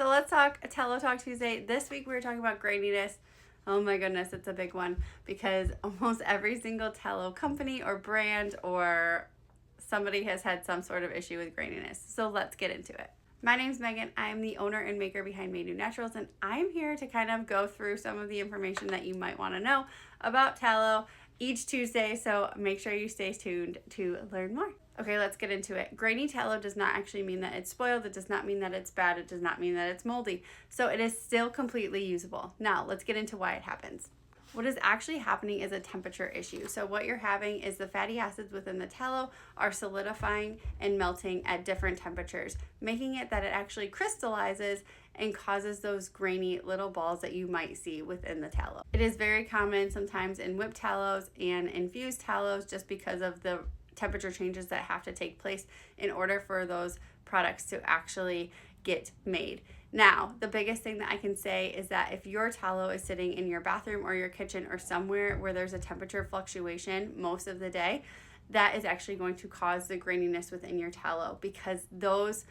So let's talk Tallow Talk Tuesday. This week we were talking about graininess. Oh my goodness, it's a big one because almost every single tallow company or brand or somebody has had some sort of issue with graininess. So let's get into it. My name's Megan. I'm the owner and maker behind Made New Naturals, and I'm here to kind of go through some of the information that you might want to know about tallow each Tuesday, so make sure you stay tuned to learn more. Okay, let's get into it. Grainy tallow does not actually mean that it's spoiled. It does not mean that it's bad. It does not mean that it's moldy. So it is still completely usable. Now, let's get into why it happens. What is actually happening is a temperature issue. So what you're having is the fatty acids within the tallow are solidifying and melting at different temperatures, making it that it actually crystallizes and causes those grainy little balls that you might see within the tallow. It is very common sometimes in whipped tallows and infused tallows just because of the temperature changes that have to take place in order for those products to actually get made. Now, the biggest thing that I can say is that if your tallow is sitting in your bathroom or your kitchen or somewhere where there's a temperature fluctuation most of the day, that is actually going to cause the graininess within your tallow because those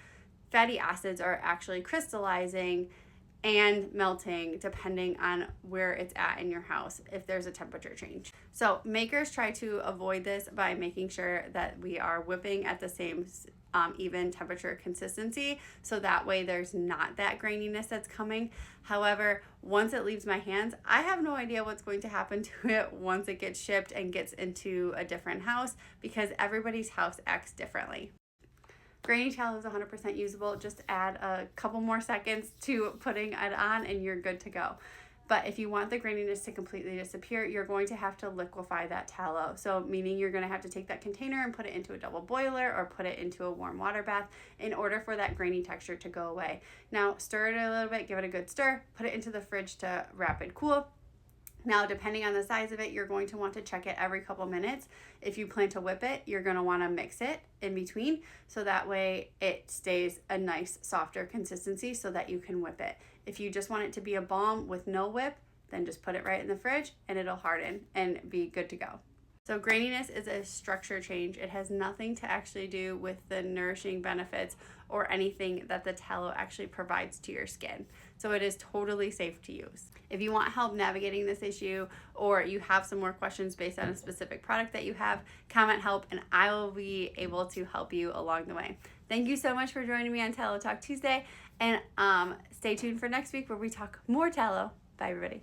fatty acids are actually crystallizing and melting depending on where it's at in your house if there's a temperature change. So makers try to avoid this by making sure that we are whipping at the same even temperature consistency, so that way there's not that graininess that's coming. However, once it leaves my hands, I have no idea what's going to happen to it once it gets shipped and gets into a different house because everybody's house acts differently. Grainy tallow is 100% usable. Just add a couple more seconds to putting it on and you're good to go. But if you want the graininess to completely disappear, you're going to have to liquefy that tallow. So meaning you're going to have to take that container and put it into a double boiler or put it into a warm water bath in order for that grainy texture to go away. Now stir it a little bit, give it a good stir, put it into the fridge to rapid cool. Now, depending on the size of it, you're going to want to check it every couple minutes. If you plan to whip it, you're going to want to mix it in between so that way it stays a nice softer consistency so that you can whip it. If you just want it to be a balm with no whip, then just put it right in the fridge and it'll harden and be good to go. So graininess is a structure change. It has nothing to actually do with the nourishing benefits or anything that the tallow actually provides to your skin. So it is totally safe to use. If you want help navigating this issue or you have some more questions based on a specific product that you have, comment help and I will be able to help you along the way. Thank you so much for joining me on Tallow Talk Tuesday and stay tuned for next week where we talk more tallow. Bye everybody.